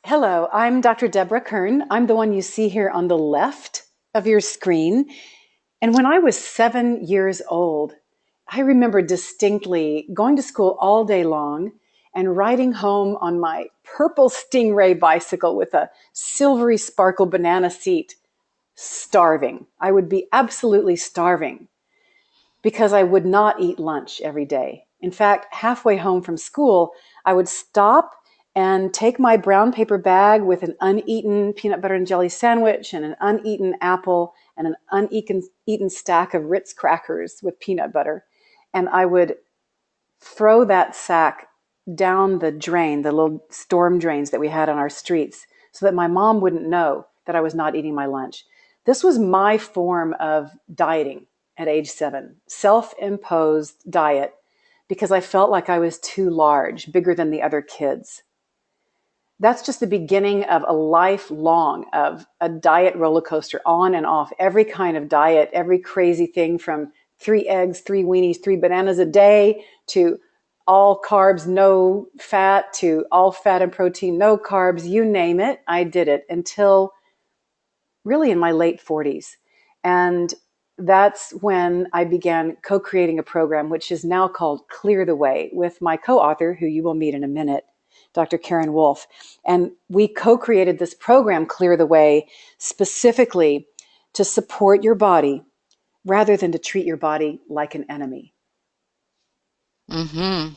Hello, I'm Dr. Deborah Kern. I'm the one you see here on the left of your screen. And when I was 7 years old, I remember distinctly going to school all day long and riding home on my purple Stingray bicycle with a silvery sparkle banana seat, starving. I would be absolutely starving because I would not eat lunch every day. In fact, halfway home from school, I would stop and take my brown paper bag with an uneaten peanut butter and jelly sandwich and an uneaten apple and an uneaten stack of Ritz crackers with peanut butter. And I would throw that sack down the drain, the little storm drains that we had on our streets, so that my mom wouldn't know that I was not eating my lunch. This was my form of dieting at age 7, self-imposed diet, because I felt like I was too large, bigger than the other kids. That's just the beginning of a lifelong of a diet roller coaster, on and off, every kind of diet, every crazy thing from 3 eggs, 3 weenies, 3 bananas a day to all carbs, no fat, to all fat and protein, no carbs, you name it. I did it until really in my late 40s. And that's when I began co-creating a program, which is now called Clear the Way, with my co-author, who you will meet in a minute, Dr. Karen Wolf. And we co-created this program, Clear the Way, specifically to support your body rather than to treat your body like an enemy. Mm-hmm.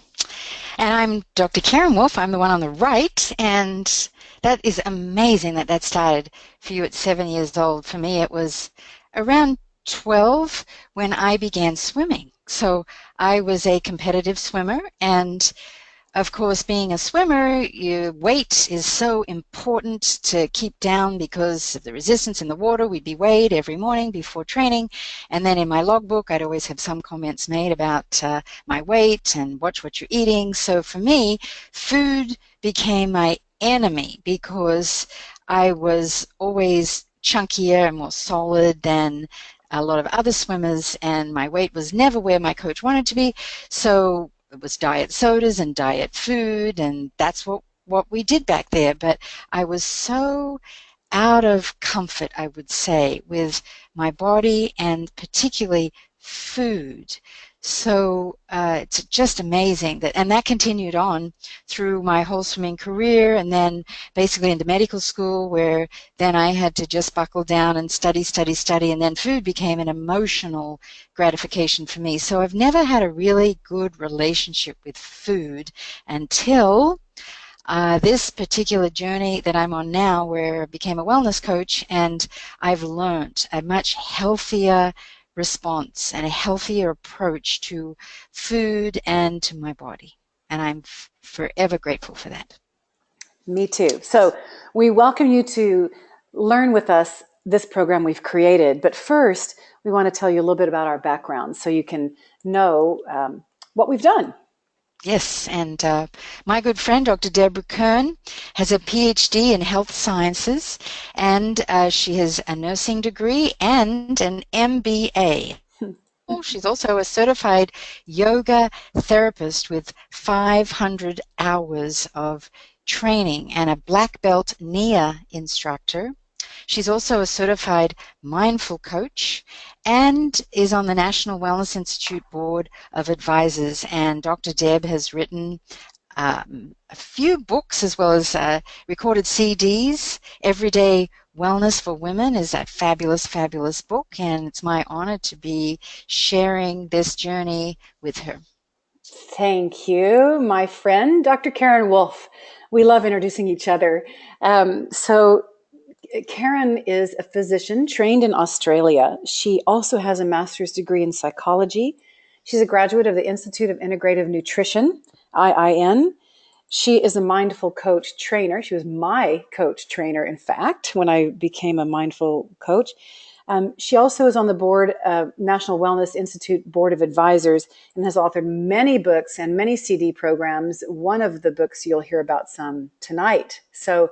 And I'm Dr. Karen Wolf. I'm the one on the right. And that is amazing that that started for you at 7 years old. For me, it was around 12 when I began swimming. So I was a competitive swimmer, and of course, being a swimmer, your weight is so important to keep down because of the resistance in the water. We'd be weighed every morning before training. And then in my logbook, I'd always have some comments made about my weight and watch what you're eating. So for me, food became my enemy because I was always chunkier and more solid than a lot of other swimmers, and my weight was never where my coach wanted to be. So it was diet sodas and diet food, and that's what we did back there. But I was so out of comfort, I would say, with my body and particularly food. So it's just amazing that, and that continued on through my whole swimming career, and then basically into medical school, where then I had to just buckle down and study, study, study, and then food became an emotional gratification for me. So I've never had a really good relationship with food until this particular journey that I'm on now, where I became a wellness coach, and I've learned a much healthier response and a healthier approach to food and to my body. And I'm forever grateful for that. Me too. So we welcome you to learn with us this program we've created. But first, we want to tell you a little bit about our background so you can know what we've done. Yes, and my good friend, Dr. Deborah Kern, has a PhD in health sciences, and she has a nursing degree and an MBA. She's also a certified yoga therapist with 500 hours of training and a black belt NIA instructor. She's also a certified mindful coach and is on the National Wellness Institute Board of Advisors. And Dr. Deb has written a few books as well as recorded CDs. Everyday Wellness for Women is a fabulous, fabulous book, and it's my honor to be sharing this journey with her. Thank you, my friend, Dr. Karen Wolf. We love introducing each other. So Karen is a physician trained in Australia. She also has a master's degree in psychology. She's a graduate of the Institute of Integrative Nutrition, IIN. She is a mindful coach trainer. She was my coach trainer, in fact, when I became a mindful coach. She also is on the board of National Wellness Institute Board of Advisors and has authored many books and many CD programs. One of the books you'll hear about some tonight. So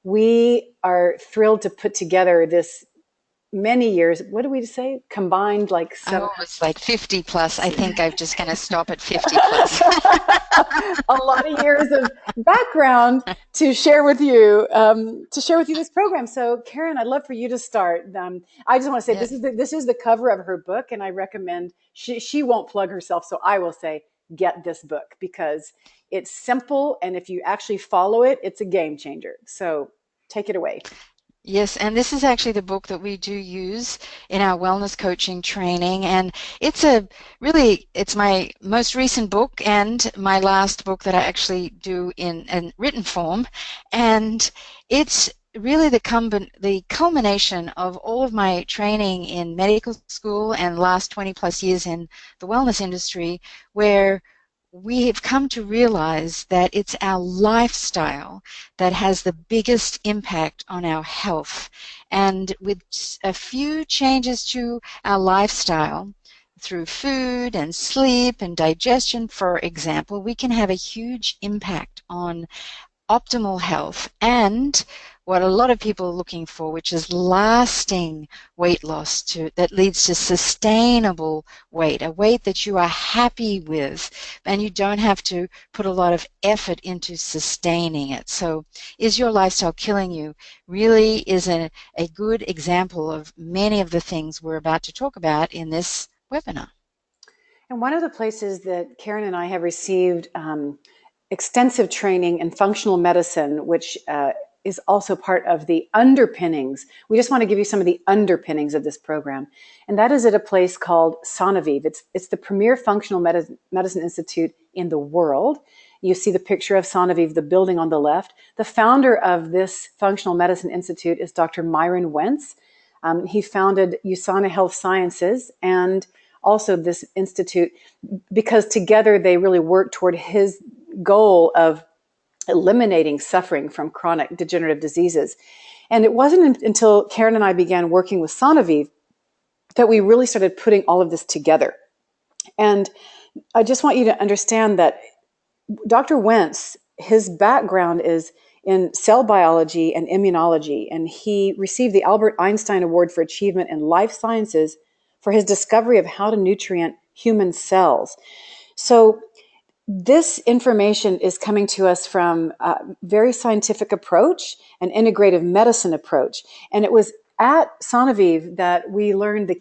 we are thrilled to put together this many years. What did we say? Combined like seven. Oh, it's like 50 plus. I think I'm just going to stop at 50 plus. A lot of years of background to share with you, this program. So, Karen, I'd love for you to start. I just want to say Yeah. this is the cover of her book, and I recommend she won't plug herself, so I will say get this book because it's simple, and if you actually follow it, it's a game changer. So, take it away. Yes, and this is actually the book that we do use in our wellness coaching training. And it's it's my most recent book and my last book that I actually do in written form. And it's really the culmination of all of my training in medical school and last 20 plus years in the wellness industry, where we have come to realize that it's our lifestyle that has the biggest impact on our health. And with a few changes to our lifestyle, through food and sleep and digestion, for example, we can have a huge impact on optimal health and what a lot of people are looking for, which is lasting weight loss that leads to sustainable weight, a weight that you are happy with and you don't have to put a lot of effort into sustaining it. So is your lifestyle killing you? Really is a good example of many of the things we're about to talk about in this webinar. And one of the places that Karen and I have received extensive training in functional medicine, which is also part of the underpinnings. We just want to give you some of the underpinnings of this program. And that is at a place called Sanoviv. It's the premier functional medicine institute in the world. You see the picture of Sanoviv, the building on the left. The founder of this functional medicine institute is Dr. Myron Wentz. He founded USANA Health Sciences and also this institute, because together they really work toward his goal of eliminating suffering from chronic degenerative diseases. And it wasn't until Karen and I began working with Sanoviv that we really started putting all of this together. And I just want you to understand that Dr. Wentz, his background is in cell biology and immunology, and he received the Albert Einstein Award for Achievement in Life Sciences for his discovery of how to nutrient human cells. So this information is coming to us from a very scientific approach, an integrative medicine approach. And it was at Sanoviv that we learned the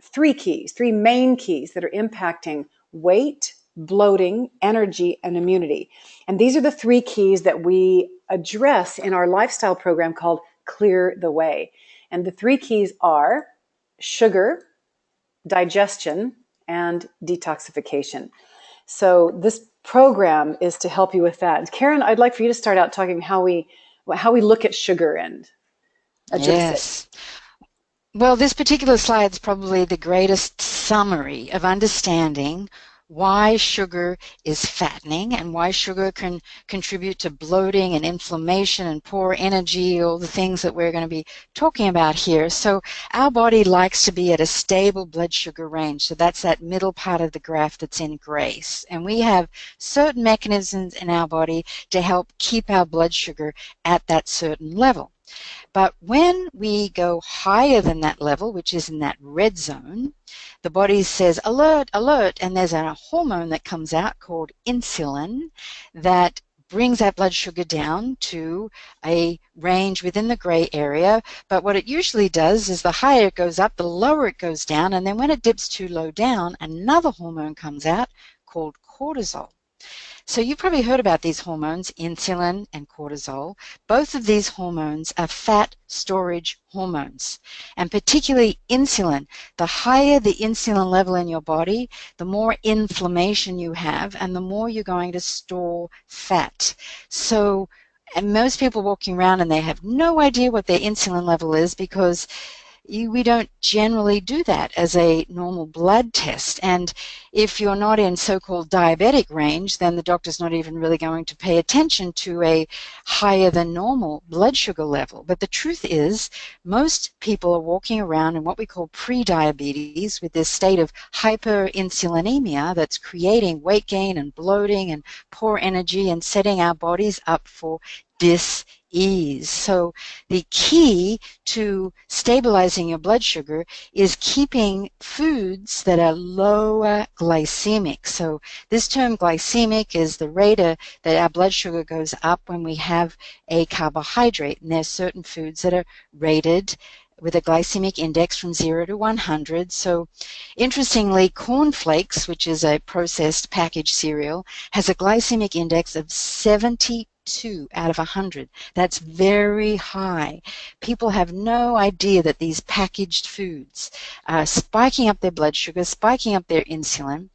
three main keys that are impacting weight, bloating, energy, and immunity. And these are the three keys that we address in our lifestyle program called Clear the Way. And the three keys are sugar, digestion, and detoxification. So this program is to help you with that. Karen, I'd like for you to start out talking how we look at sugar and address it. Yes. Well, this particular slide is probably the greatest summary of understanding why sugar is fattening and why sugar can contribute to bloating and inflammation and poor energy, all the things that we're going to be talking about here. So our body likes to be at a stable blood sugar range. So that's that middle part of the graph that's in gray. And we have certain mechanisms in our body to help keep our blood sugar at that certain level. But when we go higher than that level, which is in that red zone, the body says, alert, alert, and there's a hormone that comes out called insulin that brings that blood sugar down to a range within the gray area. But what it usually does is the higher it goes up, the lower it goes down, and then when it dips too low down, another hormone comes out called cortisol. So you've probably heard about these hormones, insulin and cortisol. Both of these hormones are fat storage hormones, and particularly insulin. The higher the insulin level in your body, the more inflammation you have, and the more you're going to store fat. So, and most people walking around and they have no idea what their insulin level is because we don't generally do that as a normal blood test. And if you're not in so-called diabetic range, then the doctor's not even really going to pay attention to a higher than normal blood sugar level. But the truth is, most people are walking around in what we call pre-diabetes with this state of hyperinsulinemia that's creating weight gain and bloating and poor energy and setting our bodies up for dis-ease. So the key to stabilizing your blood sugar is keeping foods that are lower glycemic. So this term glycemic is the rate that our blood sugar goes up when we have a carbohydrate. And there's certain foods that are rated with a glycemic index from 0 to 100. So interestingly, cornflakes, which is a processed packaged cereal, has a glycemic index of 72 out of 100. That's very high. People have no idea that these packaged foods are spiking up their blood sugar, spiking up their insulin.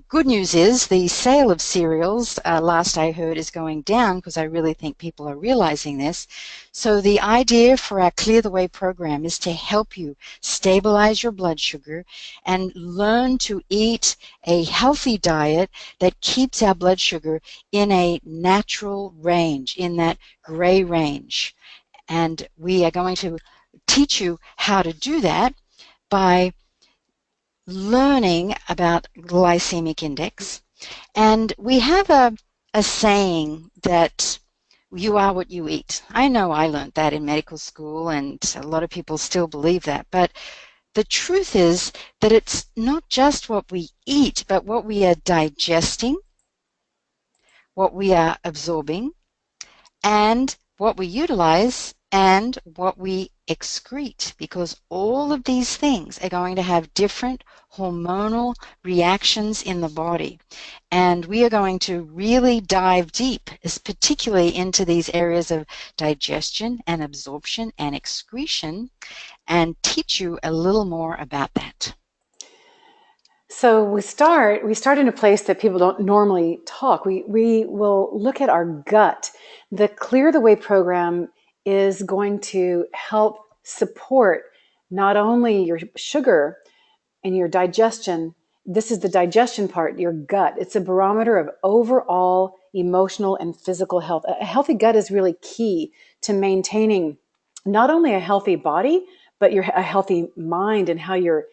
Good news is the sale of cereals, last I heard, is going down because I really think people are realizing this. So the idea for our Clear the Way program is to help you stabilize your blood sugar and learn to eat a healthy diet that keeps our blood sugar in a natural range, in that gray range. And we are going to teach you how to do that by learning about glycemic index. And we have a saying that you are what you eat. I know I learned that in medical school, and a lot of people still believe that. But the truth is that it's not just what we eat, but what we are digesting, what we are absorbing, and what we utilize and what we excrete, because all of these things are going to have different hormonal reactions in the body. And we are going to really dive deep, particularly into these areas of digestion and absorption and excretion, and teach you a little more about that. So we start in a place that people don't normally talk. We will look at our gut. The Clear the Way program is going to help support not only your sugar and your digestion. This is the digestion part, your gut. It's a barometer of overall emotional and physical health. A healthy gut is really key to maintaining not only a healthy body, but a healthy mind and how you're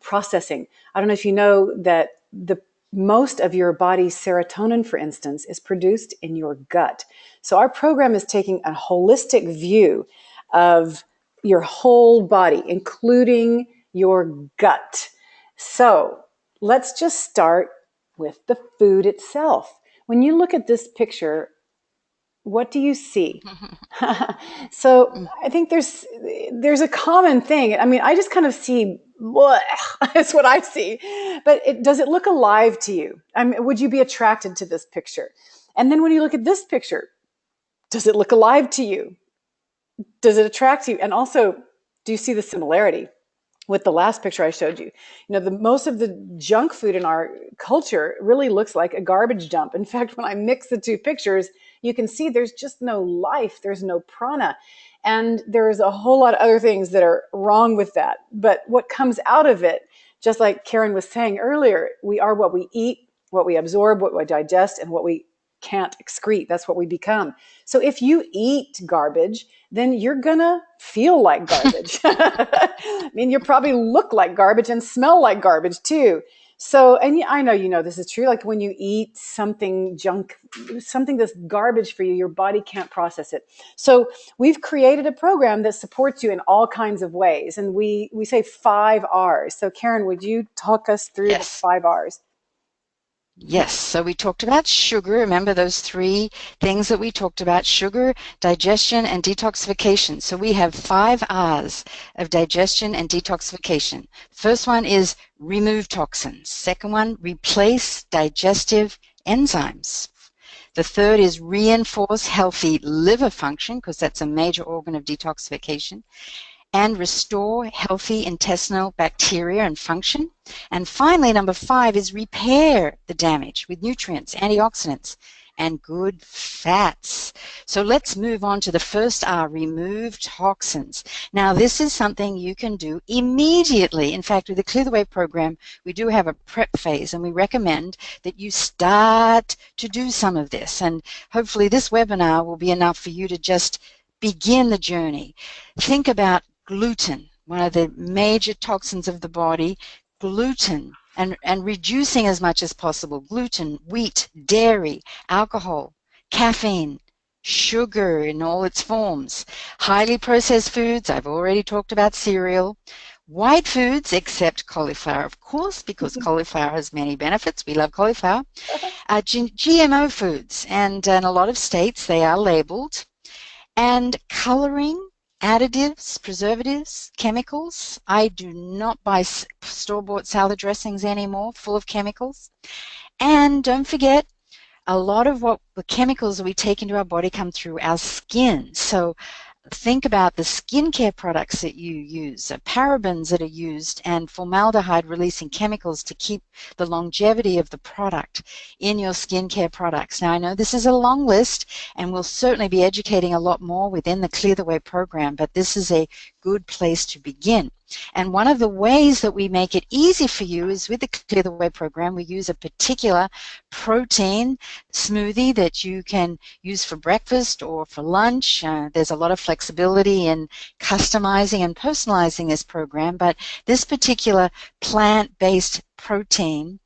processing. I don't know if you know that the most of your body's serotonin, for instance, is produced in your gut. So our program is taking a holistic view of your whole body, including your gut. So let's just start with the food itself. When you look at this picture, what do you see? So I think there's a common thing. I mean, I just kind of see, that's what I see. But does it look alive to you? I mean, would you be attracted to this picture? And then when you look at this picture, does it look alive to you? Does it attract you? And also, do you see the similarity with the last picture I showed you? You know, most of the junk food in our culture really looks like a garbage dump. In fact, when I mix the two pictures, you can see there's just no life. There's no prana. And there's a whole lot of other things that are wrong with that. But what comes out of it, just like Karen was saying earlier, we are what we eat, what we absorb, what we digest, and what we can't excrete. That's what we become. So if you eat garbage, then you're gonna feel like garbage. I mean, you probably look like garbage and smell like garbage too. So, and I know you know this is true. Like when you eat something junk, something that's garbage for you, your body can't process it. So we've created a program that supports you in all kinds of ways. And we say 5 R's. So Karen, would you talk us through the 5 R's? Yes, so we talked about sugar. Remember those 3 things that we talked about: sugar, digestion, and detoxification. So we have 5 R's of digestion and detoxification. First one is remove toxins. Second one, replace digestive enzymes. The third is reinforce healthy liver function, because that's a major organ of detoxification, and restore healthy intestinal bacteria and function. And finally, number 5 is repair the damage with nutrients, antioxidants, and good fats. So let's move on to the first R, remove toxins. Now, this is something you can do immediately. In fact, with the Clear the Way program, we do have a prep phase, and we recommend that you start to do some of this. And hopefully this webinar will be enough for you to just begin the journey. Think about gluten, one of the major toxins of the body. Gluten, and reducing as much as possible gluten, wheat, dairy, alcohol, caffeine, sugar in all its forms, highly processed foods. I've already talked about cereal. White foods, except cauliflower, of course, because cauliflower has many benefits. We love cauliflower. GMO foods, and in a lot of states they are labeled. And coloring, additives, preservatives, chemicals. I do not buy store-bought salad dressings anymore, full of chemicals. And don't forget, a lot of what the chemicals that we take into our body come through our skin. So think about the skincare products that you use, parabens that are used, and formaldehyde releasing chemicals to keep the longevity of the product in your skincare products. Now, I know this is a long list, and we'll certainly be educating a lot more within the Clear the Way program, but this is a good place to begin. And one of the ways that we make it easy for you is with the Clear the Way program, we use a particular protein smoothie that you can use for breakfast or for lunch. There's a lot of flexibility in customizing and personalizing this program, but this particular plant-based protein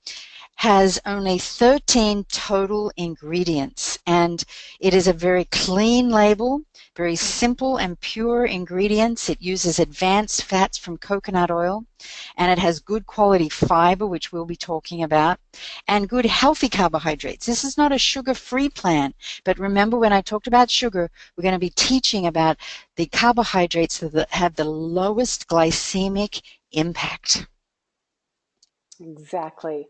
has only 13 total ingredients, and it is a very clean label, very simple and pure ingredients. It uses advanced fats from coconut oil, and it has good quality fiber, which we'll be talking about, and good healthy carbohydrates. This is not a sugar-free plan, but remember when I talked about sugar, we're going to be teaching about the carbohydrates that have the lowest glycemic impact. Exactly.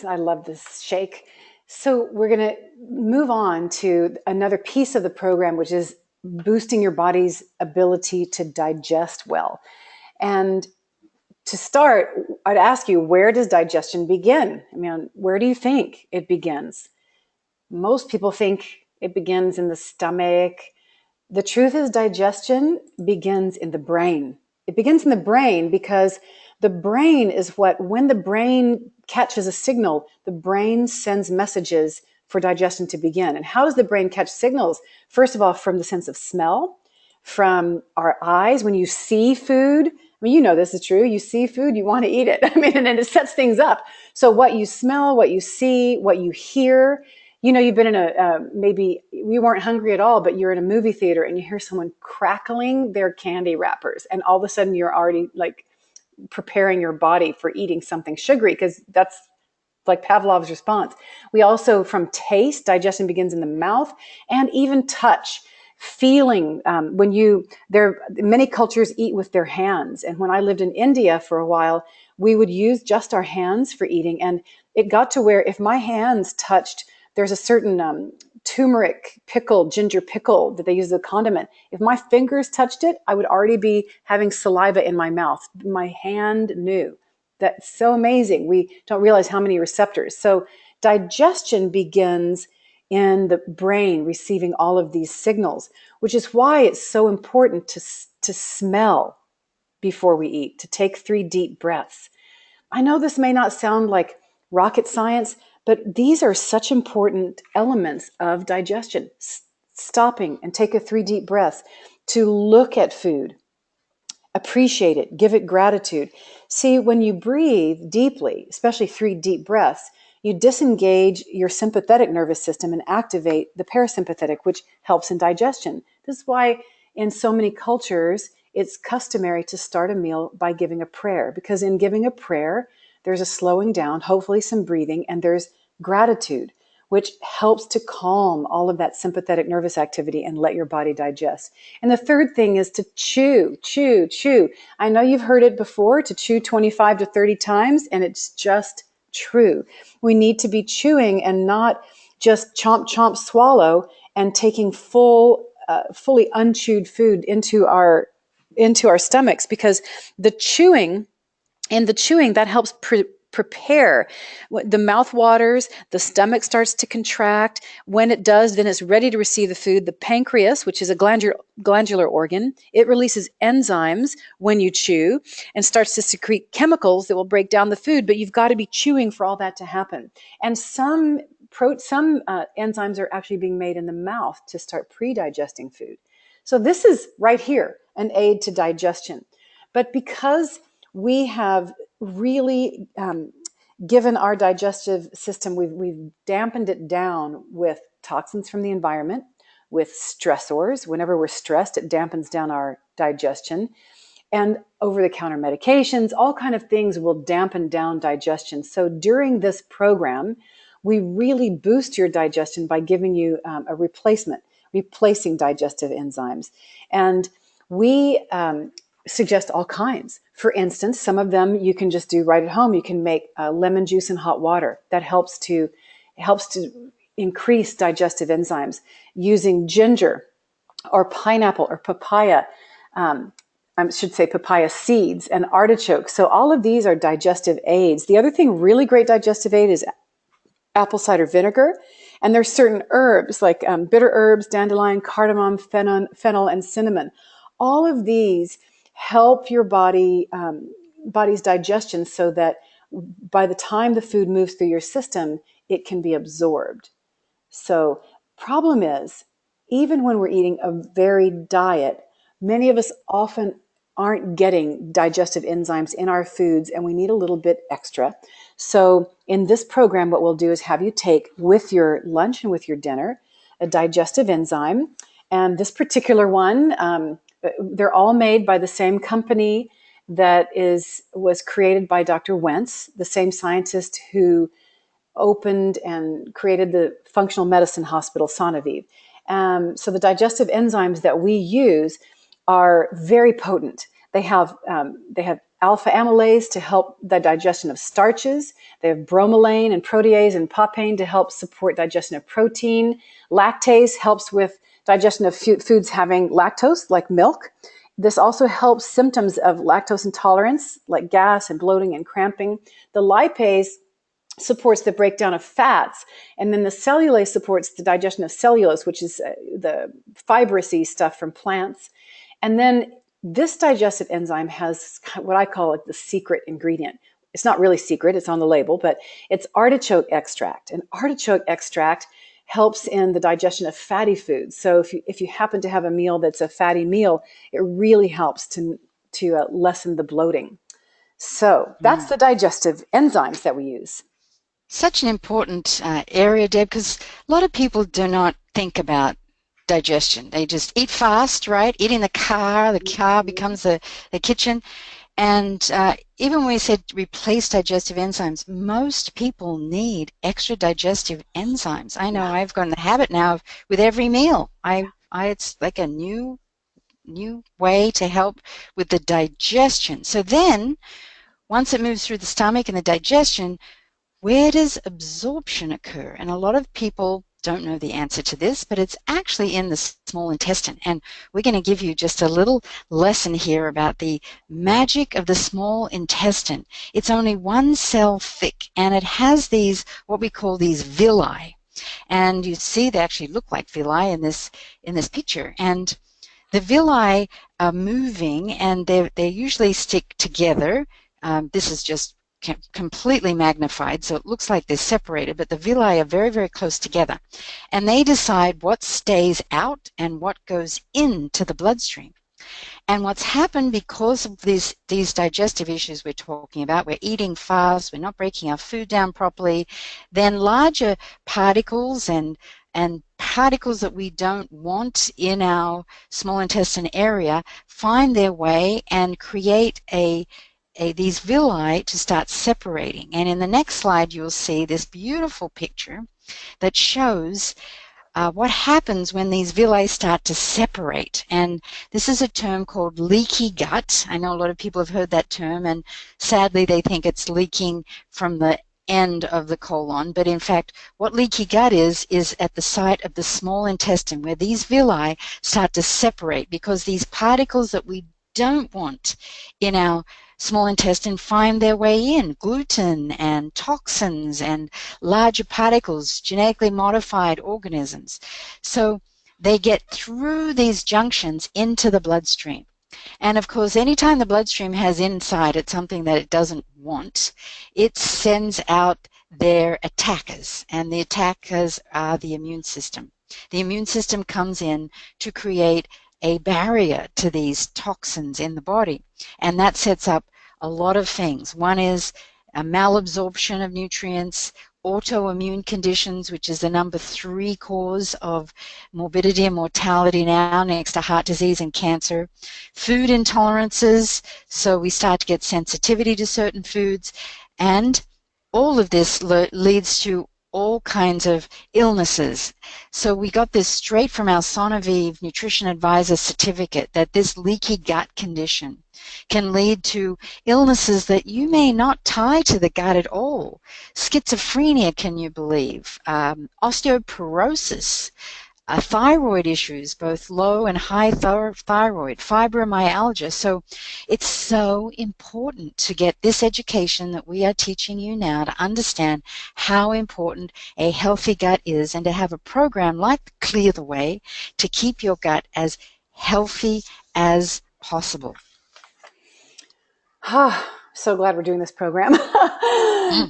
I love this shake. So we're going to move on to another piece of the program, which is boosting your body's ability to digest well. And to start, I'd ask you, where does digestion begin? I mean, where do you think it begins? Most people think it begins in the stomach. The truth is, digestion begins in the brain. It begins in the brain because the brain is when the brain catches a signal, the brain sends messages for digestion to begin. And how does the brain catch signals? First of all, from the sense of smell, from our eyes. When you see food, I mean, you know this is true. You see food, you want to eat it. I mean, and it sets things up. So what you smell, what you see, what you hear, you've been in maybe you weren't hungry at all, but you're in a movie theater and you hear someone crackling their candy wrappers. And all of a sudden you're already like preparing your body for eating something sugary, because that's like Pavlov's response. We also, from taste, digestion begins in the mouth, and even touch. Feeling, many cultures eat with their hands. And when I lived in India for a while, we would use just our hands for eating. And it got to where if my hands touched, there's a certain turmeric pickle, ginger pickle that they use as a condiment. If my fingers touched it, I would already be having saliva in my mouth. My hand knew. That's so amazing. We don't realize how many receptors. So digestion begins in the brain receiving all of these signals, which is why it's so important to smell before we eat, to take 3 deep breaths. I know this may not sound like rocket science, but these are such important elements of digestion. Stopping and take a 3 deep breaths, to look at food, appreciate it, give it gratitude. See, when you breathe deeply, especially 3 deep breaths, you disengage your sympathetic nervous system and activate the parasympathetic, which helps in digestion. This is why in so many cultures, it's customary to start a meal by giving a prayer, because in giving a prayer, there's a slowing down, hopefully some breathing, and there's gratitude, which helps to calm all of that sympathetic nervous activity and let your body digest. And the third thing is to chew, chew, chew. I know you've heard it before, to chew 25 to 30 times, and it's just true. We need to be chewing and not just chomp, chomp, swallow and taking fully unchewed food into our stomachs, because the chewing that helps prepare. The mouth waters, the stomach starts to contract. When it does, then it's ready to receive the food. The pancreas, which is a glandular organ, it releases enzymes when you chew and starts to secrete chemicals that will break down the food, but you've got to be chewing for all that to happen. And some enzymes are actually being made in the mouth to start pre-digesting food. So this is right here, an aid to digestion. But because we have really given our digestive system, we've dampened it down with toxins from the environment, with stressors. Whenever we're stressed, it dampens down our digestion. And over-the-counter medications, all kind of things will dampen down digestion. So during this program, we really boost your digestion by giving you a replacing digestive enzymes. And we suggest all kinds. For instance, some of them you can just do right at home. You can make lemon juice and hot water. That helps to increase digestive enzymes. Using ginger or pineapple or papaya, I should say papaya seeds and artichoke. So all of these are digestive aids. The other thing, really great digestive aid is apple cider vinegar. And there's certain herbs like bitter herbs, dandelion, cardamom, fennel, and cinnamon. All of these help your body's digestion so that by the time the food moves through your system, it can be absorbed. So problem is, even when we're eating a varied diet, many of us often aren't getting digestive enzymes in our foods, and we need a little bit extra. So in this program, what we'll do is have you take with your lunch and with your dinner a digestive enzyme. And this particular one, they're all made by the same company that was created by Dr. Wentz, the same scientist who opened and created the functional medicine hospital, Sanoviv. So the digestive enzymes that we use are very potent. They have alpha amylase to help the digestion of starches. They have bromelain and protease and papain to help support digestion of protein. Lactase helps with digestion of foods having lactose, like milk. This also helps symptoms of lactose intolerance, like gas and bloating and cramping. The lipase supports the breakdown of fats, and then the cellulase supports the digestion of cellulose, which is the fibrous stuff from plants. And then this digestive enzyme has what I call the secret ingredient. It's not really secret, it's on the label, but it's artichoke extract. And artichoke extract helps in the digestion of fatty foods. So if you happen to have a meal that's a fatty meal, it really helps to lessen the bloating. So that's the digestive enzymes that we use. Such an important area, Deb, because a lot of people do not think about digestion. They just eat fast, right? Eat in the car becomes the kitchen. And even when we said replace digestive enzymes, most people need extra digestive enzymes. I know I've gotten the habit now of with every meal. It's like a new way to help with the digestion. So then, once it moves through the stomach and the digestion, where does absorption occur? And a lot of people don't know the answer to this, but it's actually in the small intestine. And we're going to give you just a little lesson here about the magic of the small intestine. It's only one cell thick, and it has these, what we call these villi. And you see they actually look like villi in this picture. And the villi are moving, and they usually stick together. This is just completely magnified, so it looks like they're separated, but the villi are very, very close together. And they decide what stays out and what goes into the bloodstream. And what's happened because of these digestive issues we're talking about, we're eating fast, we're not breaking our food down properly, then larger particles and particles that we don't want in our small intestine area find their way and create these villi to start separating. And in the next slide, you'll see this beautiful picture that shows what happens when these villi start to separate. And this is a term called leaky gut. I know a lot of people have heard that term, and sadly they think it's leaking from the end of the colon. But in fact, what leaky gut is at the site of the small intestine, where these villi start to separate because these particles that we don't want in our small intestine find their way in, gluten and toxins and larger particles, genetically modified organisms. So they get through these junctions into the bloodstream. And of course, anytime the bloodstream has inside it something that it doesn't want, it sends out their attackers, and the attackers are the immune system. The immune system comes in to create a barrier to these toxins in the body, and that sets up a lot of things. One is a malabsorption of nutrients, autoimmune conditions, which is the number 3 cause of morbidity and mortality now, next to heart disease and cancer. Food intolerances, so we start to get sensitivity to certain foods, and all of this leads to all kinds of illnesses. So we got this straight from our Sanoviv Nutrition Advisor certificate that this leaky gut condition can lead to illnesses that you may not tie to the gut at all. Schizophrenia, can you believe? Osteoporosis, thyroid issues, both low and high thyroid, fibromyalgia. So it's so important to get this education that we are teaching you now to understand how important a healthy gut is, and to have a program like Clear the Way to keep your gut as healthy as possible. So glad we're doing this program.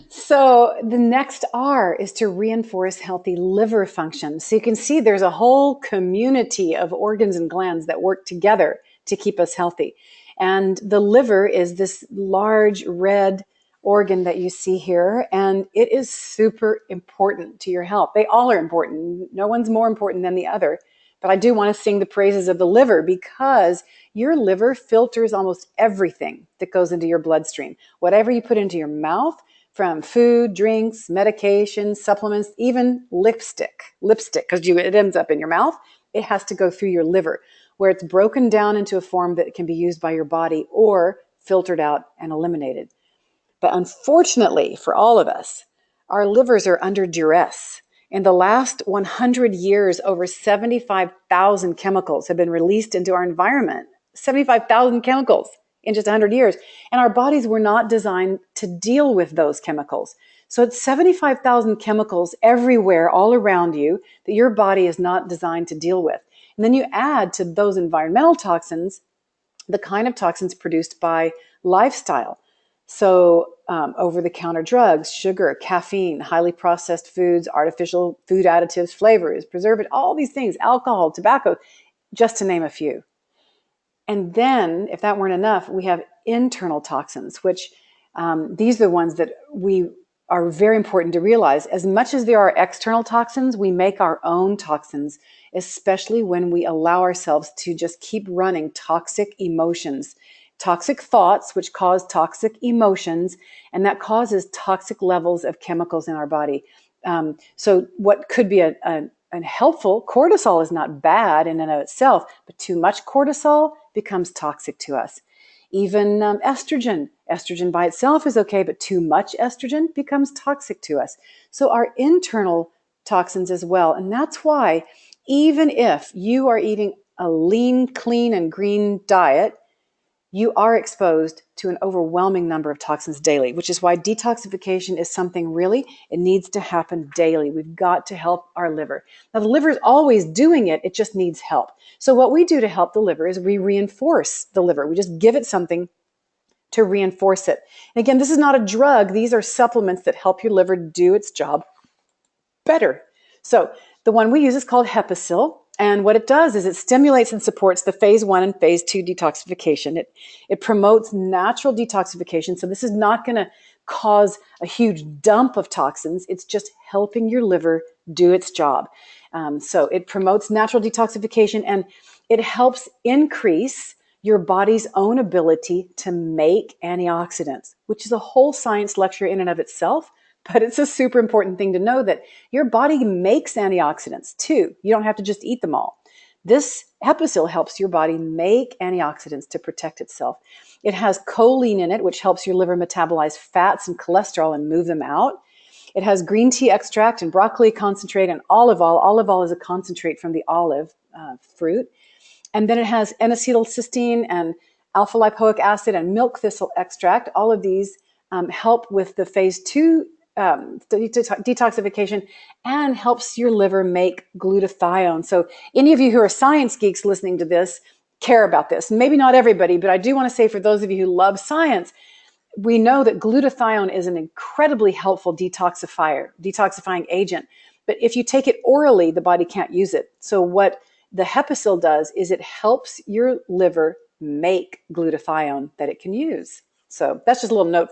So the next R is to reinforce healthy liver function. So you can see there's a whole community of organs and glands that work together to keep us healthy. And the liver is this large red organ that you see here, and it is super important to your health. They all are important. No one's more important than the other. But I do want to sing the praises of the liver, because your liver filters almost everything that goes into your bloodstream. Whatever you put into your mouth, from food, drinks, medications, supplements, even lipstick, because it ends up in your mouth, it has to go through your liver, where it's broken down into a form that can be used by your body or filtered out and eliminated. But unfortunately for all of us, our livers are under duress. In the last 100 years, over 75,000 chemicals have been released into our environment. 75,000 chemicals in just 100 years. And our bodies were not designed to deal with those chemicals. So it's 75,000 chemicals everywhere, all around you, that your body is not designed to deal with. And then you add to those environmental toxins the kind of toxins produced by lifestyle. So over-the-counter drugs, sugar, caffeine, highly processed foods, artificial food additives, flavors, preservatives, all these things, alcohol, tobacco, just to name a few. And then, if that weren't enough, we have internal toxins, which these are the ones that we are very important to realize. As much as there are external toxins, we make our own toxins, especially when we allow ourselves to just keep running toxic emotions. Toxic thoughts, which cause toxic emotions, and that causes toxic levels of chemicals in our body. So what could be a helpful, cortisol is not bad in and of itself, but too much cortisol becomes toxic to us. Even estrogen by itself is okay, but too much estrogen becomes toxic to us. So our internal toxins as well. And that's why even if you are eating a lean, clean, and green diet, you are exposed to an overwhelming number of toxins daily, which is why detoxification is something it needs to happen daily. We've got to help our liver. Now, the liver is always doing it. It just needs help. So what we do to help the liver is we reinforce the liver. We just give it something to reinforce it. And again, this is not a drug. These are supplements that help your liver do its job better. So the one we use is called Hepasil. And what it does is it stimulates and supports the phase 1 and phase 2 detoxification. It promotes natural detoxification. So this is not going to cause a huge dump of toxins. It's just helping your liver do its job. So it promotes natural detoxification, and it helps increase your body's own ability to make antioxidants, which is a whole science lecture in and of itself. But it's a super important thing to know that your body makes antioxidants too. You don't have to just eat them all. This Hepasil helps your body make antioxidants to protect itself. It has choline in it, which helps your liver metabolize fats and cholesterol and move them out. It has green tea extract and broccoli concentrate and olive oil. Olive oil is a concentrate from the olive fruit. And then it has N-acetylcysteine and alpha-lipoic acid and milk thistle extract. All of these help with the phase 2 detoxification and helps your liver make glutathione. So any of you who are science geeks listening to this care about this. Maybe not everybody, but I do want to say for those of you who love science, we know that glutathione is an incredibly helpful detoxifying agent. But if you take it orally, the body can't use it. So what the Hepasil does is it helps your liver make glutathione that it can use. So that's just a little note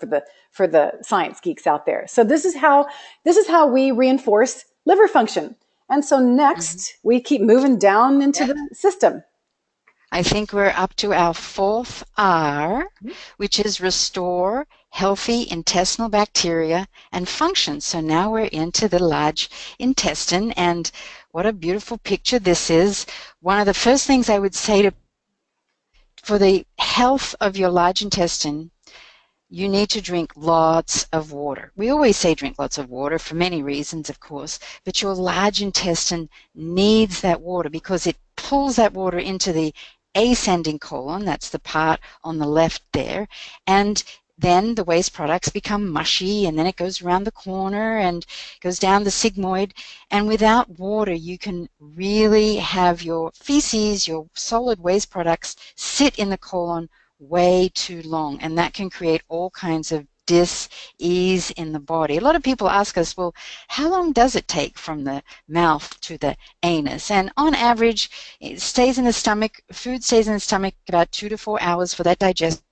for the science geeks out there. So this is how we reinforce liver function. And so Mhm. next we keep moving down into Yeah. the system. I think we're up to our fourth R, which is restore healthy intestinal bacteria and function. So now we're into the large intestine, and what a beautiful picture this is. One of the first things I would say for the health of your large intestine, you need to drink lots of water. We always say drink lots of water for many reasons, of course, but your large intestine needs that water because it pulls that water into the ascending colon, that's the part on the left there, and then the waste products become mushy, and then it goes around the corner and goes down the sigmoid. And without water, you can really have your feces, your solid waste products, sit in the colon way too long, and that can create all kinds of dis-ease in the body. A lot of people ask us, well, how long does it take from the mouth to the anus? And on average, it stays in the stomach, food stays in the stomach about 2 to 4 hours for that digestion.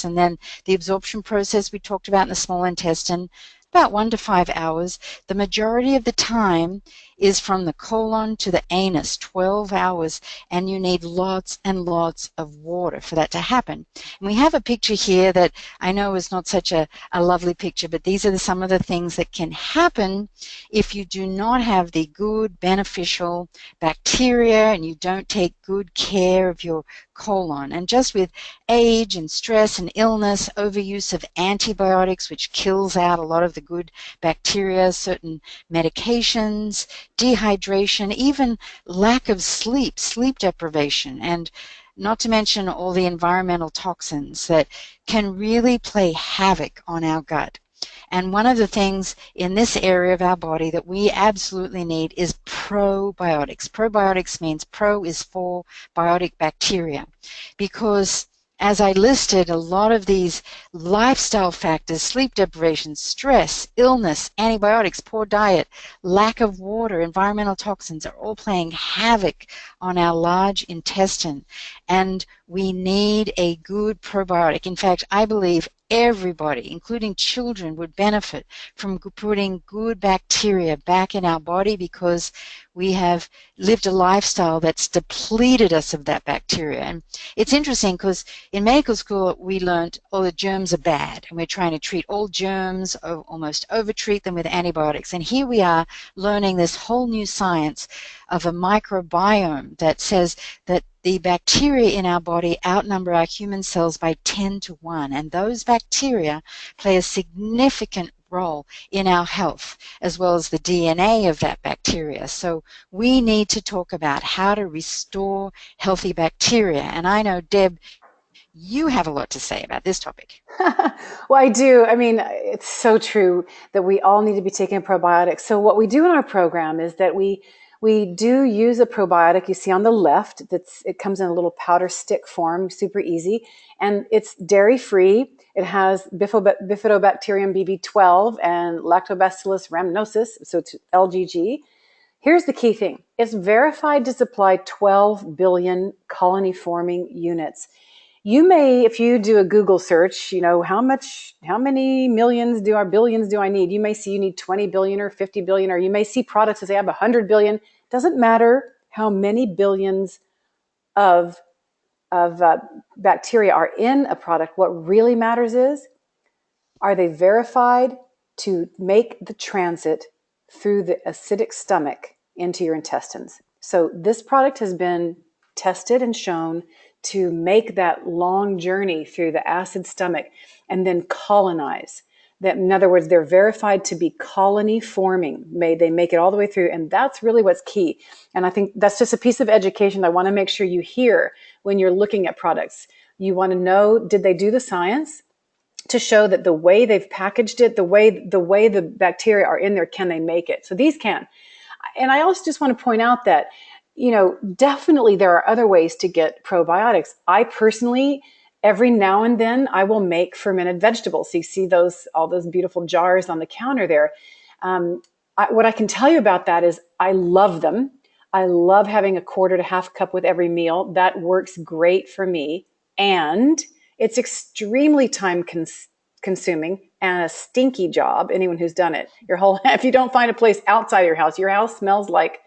And then the absorption process we talked about in the small intestine, about 1 to 5 hours. The majority of the time is from the colon to the anus, 12 hours, and you need lots and lots of water for that to happen. And we have a picture here that I know is not such a lovely picture, but these are some of the things that can happen if you do not have the good beneficial bacteria and you don't take good care of your colon. And just with age and stress and illness, overuse of antibiotics, which kills out a lot of the good bacteria, certain medications, dehydration, even lack of sleep, sleep deprivation, and not to mention all the environmental toxins that can really play havoc on our gut. And one of the things in this area of our body that we absolutely need is probiotics. Probiotics means pro is for biotic bacteria, because as I listed, a lot of these lifestyle factors, sleep deprivation, stress, illness, antibiotics, poor diet, lack of water, environmental toxins are all playing havoc on our large intestine. And we need a good probiotic. In fact, I believe everybody, including children, would benefit from putting good bacteria back in our body because we have lived a lifestyle that's depleted us of that bacteria. And it's interesting because in medical school we learned all the germs are bad and we're trying to treat all germs, almost over-treat them with antibiotics. And here we are learning this whole new science of a microbiome that says that the bacteria in our body outnumber our human cells by 10 to 1, and those bacteria play a significant role in our health, as well as the DNA of that bacteria. So we need to talk about how to restore healthy bacteria. And I know, Deb, you have a lot to say about this topic. Well, I do. I mean, it's so true that we all need to be taking probiotics. So what we do in our program is that we do use a probiotic you see on the left. It comes in a little powder stick form, super easy, and it's dairy free. It has Bifidobacterium BB12 and Lactobacillus rhamnosus, so it's LGG. Here's the key thing. It's verified to supply 12 billion colony forming units. You may, if you do a Google search, how many billions do I need? You may see you need 20 billion or 50 billion, or you may see products that say I have 100 billion. Doesn't matter how many billions of, of bacteria are in a product. What really matters is, are they verified to make the transit through the acidic stomach into your intestines? So this product has been tested and shown to make that long journey through the acid stomach and then colonize. That, in other words, they're verified to be colony forming. They make it all the way through, and that's really what's key. And I think that's just a piece of education I want to make sure you hear when you're looking at products. You want to know, did they do the science to show that the way they've packaged it, the way the bacteria are in there, can they make it? So these can. And I also just want to point out that, definitely there are other ways to get probiotics. I personally, every now and then, I will make fermented vegetables. So you see all those beautiful jars on the counter there. What I can tell you about that is I love them. I love having a quarter to half cup with every meal. That works great for me. And It's extremely consuming and a stinky job. Anyone who's done it, if you don't find a place outside your house smells like,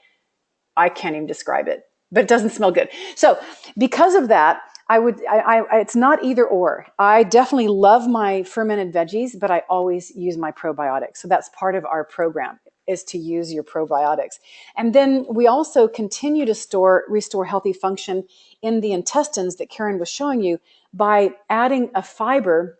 I can't even describe it, but it doesn't smell good. So because of that, it's not either or. I definitely love my fermented veggies, but I always use my probiotics. So that's part of our program, is to use your probiotics. And then we also continue to restore healthy function in the intestines that Karen was showing you by adding a fiber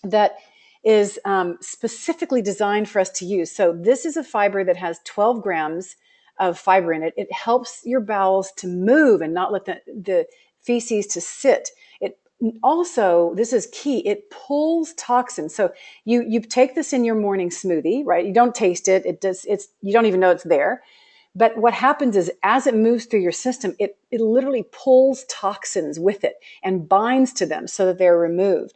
that is specifically designed for us to use. So this is a fiber that has 12 grams of fiber in it. It helps your bowels to move and not let the feces to sit. It also, this is key, it pulls toxins. So you take this in your morning smoothie, right? You don't taste it. You don't even know it's there. But what happens is, as it moves through your system, it literally pulls toxins with it and binds to them so that they're removed.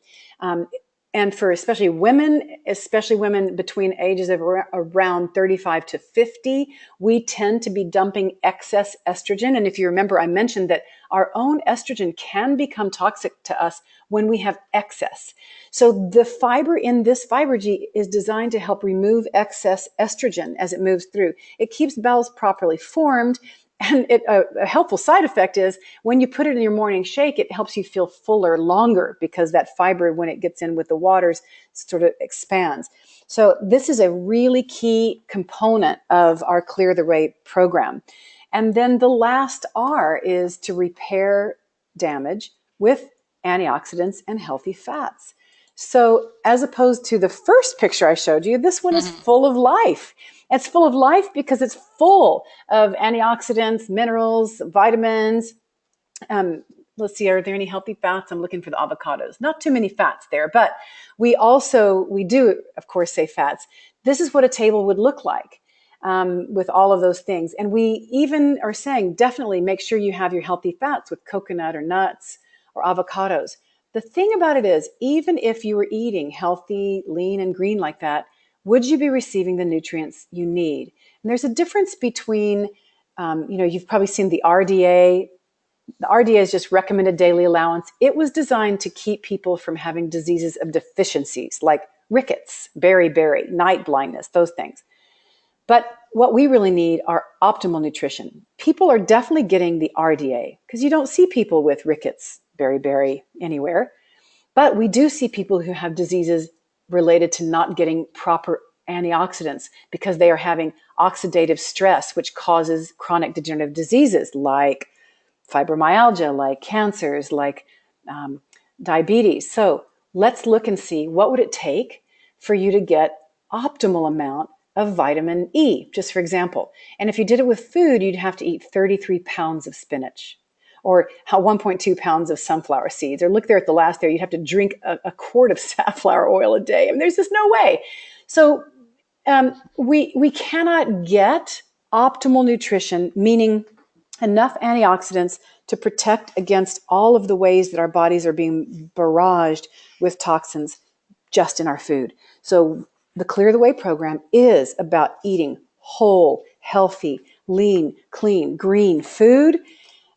And for especially women between ages of around 35 to 50, we tend to be dumping excess estrogen. And if you remember, I mentioned that our own estrogen can become toxic to us when we have excess. So the fiber in this Fibergy is designed to help remove excess estrogen as it moves through. It keeps bowels properly formed. And a helpful side effect is, when you put it in your morning shake, it helps you feel fuller longer, because that fiber, when it gets in with the waters, sort of expands. So this is a really key component of our Clear the Way program. And then the last R is to repair damage with antioxidants and healthy fats. So as opposed to the first picture I showed you, this one is full of life. It's full of life because it's full of antioxidants, minerals, vitamins. Let's see, are there any healthy fats? I'm looking for the avocados. Not too many fats there, but we do, of course, say fats. This is what a table would look like with all of those things. And we even are saying, definitely make sure you have your healthy fats with coconut or nuts or avocados. The thing about it is, even if you were eating healthy, lean, and green like that, would you be receiving the nutrients you need? And there's a difference between, you've probably seen the RDA. The RDA is just recommended daily allowance. It was designed to keep people from having diseases of deficiencies like rickets, beriberi, night blindness, those things. But what we really need are optimal nutrition. People are definitely getting the RDA because you don't see people with rickets, beriberi anywhere. But we do see people who have diseases related to not getting proper antioxidants because they are having oxidative stress, which causes chronic degenerative diseases like fibromyalgia, like cancers, like diabetes. So let's look and see, what would it take for you to get optimal amount of vitamin E, just for example. And if you did it with food, you'd have to eat 33 pounds of spinach, or 1.2 pounds of sunflower seeds. Or look there at the last there, you'd have to drink a quart of safflower oil a day. I mean, there's just no way. So we cannot get optimal nutrition, meaning enough antioxidants to protect against all of the ways that our bodies are being barraged with toxins just in our food. So the Clear the Way program is about eating whole, healthy, lean, clean, green food,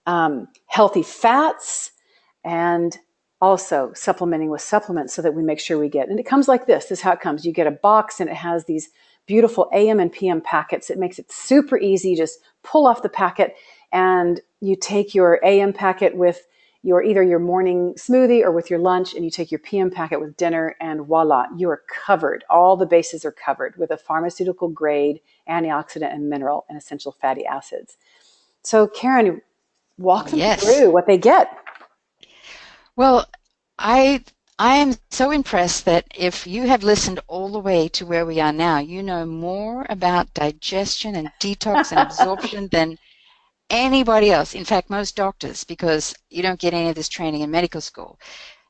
healthy fats, and also supplementing with supplements so that we make sure we get, and it comes like this. This is how it comes. You get a box and it has these beautiful AM and PM packets. It makes it super easy. You just pull off the packet and you take your AM packet with either your morning smoothie or with your lunch, and you take your PM packet with dinner, and voila, you are covered. All the bases are covered with a pharmaceutical grade antioxidant and mineral and essential fatty acids. So Karen, walk them through what they get. Well, I am so impressed that if you have listened all the way to where we are now, you know more about digestion and detox and absorption than anybody else. In fact, most doctors, because you don't get any of this training in medical school.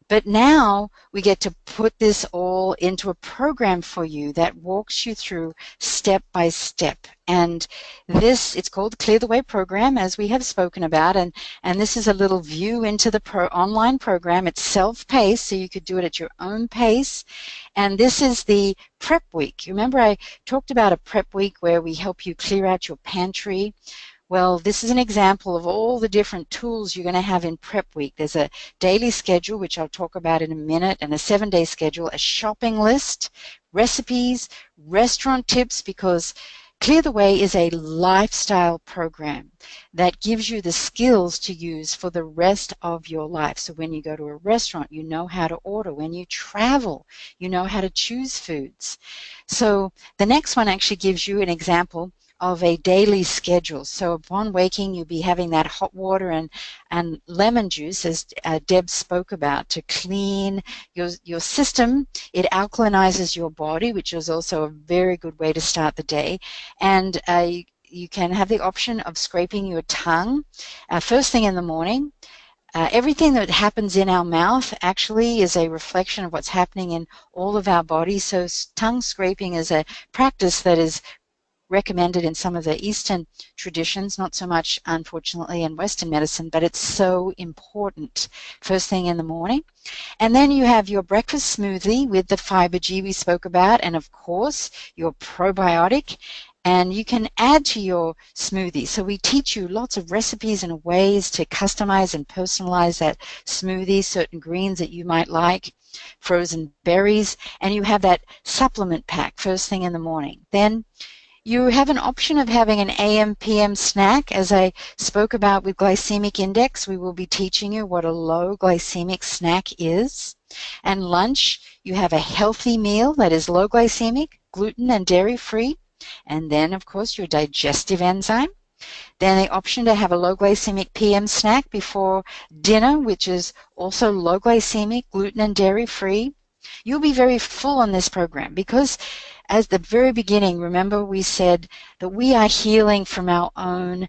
But now we get to put this all into a program for you that walks you through step by step. And it's called the Clear the Way program, as we have spoken about. And this is a little view into the online program. It's self-paced, so you could do it at your own pace. And this is the prep week. Remember, I talked about a prep week where we help you clear out your pantry. Well, this is an example of all the different tools you're going to have in prep week. There's a daily schedule, which I'll talk about in a minute, and a 7-day schedule, a shopping list, recipes, restaurant tips, because Clear the Way is a lifestyle program that gives you the skills to use for the rest of your life. So when you go to a restaurant, you know how to order. When you travel, you know how to choose foods. So the next one actually gives you an example of a daily schedule. So upon waking, you'll be having that hot water and lemon juice, as Deb spoke about, to clean your system. It alkalinizes your body, which is also a very good way to start the day. And you can have the option of scraping your tongue first thing in the morning. Everything that happens in our mouth actually is a reflection of what's happening in all of our bodies. So tongue scraping is a practice that is recommended in some of the Eastern traditions, not so much, unfortunately, in Western medicine, but it's so important first thing in the morning. And then you have your breakfast smoothie with the fiber G we spoke about, and of course, your probiotic. And you can add to your smoothie. So we teach you lots of recipes and ways to customize and personalize that smoothie, certain greens that you might like, frozen berries, and you have that supplement pack first thing in the morning. Then you have an option of having an AM/PM snack. As I spoke about with glycemic index, we will be teaching you what a low glycemic snack is. And lunch, you have a healthy meal that is low glycemic, gluten and dairy free. And then, of course, your digestive enzyme. Then the option to have a low glycemic PM snack before dinner, which is also low glycemic, gluten and dairy free. You'll be very full on this program because at the very beginning, remember we said that we are healing from our own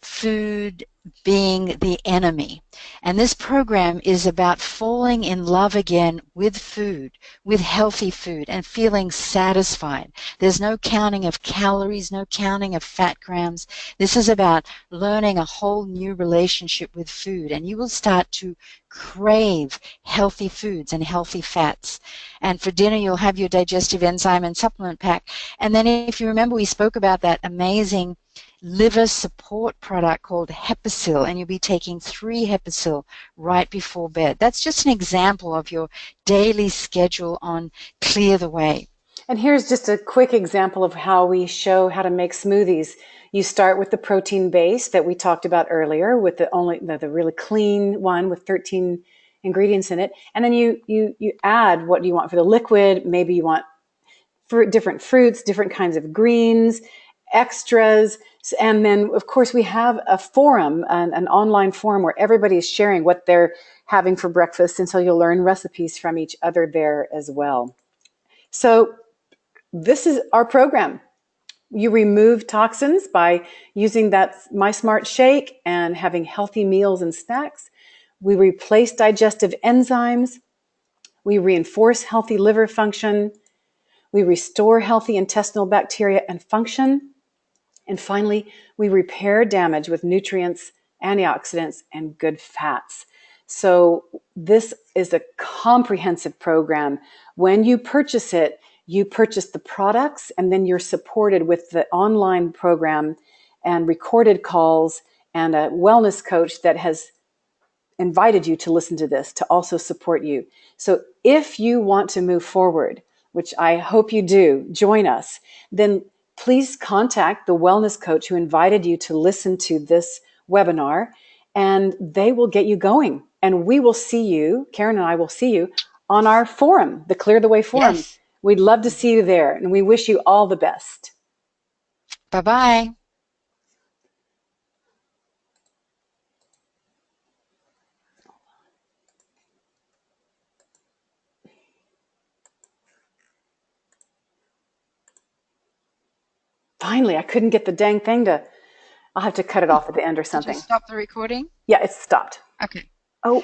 food being the enemy. And this program is about falling in love again with food, with healthy food, and feeling satisfied. There's no counting of calories, no counting of fat grams. This is about learning a whole new relationship with food, and you will start to crave healthy foods and healthy fats. And for dinner, you'll have your digestive enzyme and supplement pack. And then if you remember, we spoke about that amazing liver support product called Hepasil, and you'll be taking 3 Hepasil right before bed. That's just an example of your daily schedule on Clear the Way. And here's just a quick example of how we show how to make smoothies. You start with the protein base that we talked about earlier, with the really clean one with 13 ingredients in it, and then you add what you want for the liquid. Maybe you want different fruits, different kinds of greens, extras. And then, of course, we have a forum, an online forum where everybody is sharing what they're having for breakfast. And so you'll learn recipes from each other there as well. So this is our program. You remove toxins by using that MySmart Shake and having healthy meals and snacks. We replace digestive enzymes. We reinforce healthy liver function. We restore healthy intestinal bacteria and function. And finally, we repair damage with nutrients, antioxidants, and good fats. So this is a comprehensive program. When you purchase it, you purchase the products, and then you're supported with the online program and recorded calls and a wellness coach that has invited you to listen to this to also support you. So if you want to move forward, which I hope you do, join us, then please contact the wellness coach who invited you to listen to this webinar, and they will get you going. And we will see you, Karen and I will see you on our forum, the Clear the Way forum. Yes. We'd love to see you there, and we wish you all the best. Bye-bye. Finally, I couldn't get the dang thing to, I'll have to cut it off at the end or Did you something. stop the recording? Yeah, it's stopped. Okay. Oh.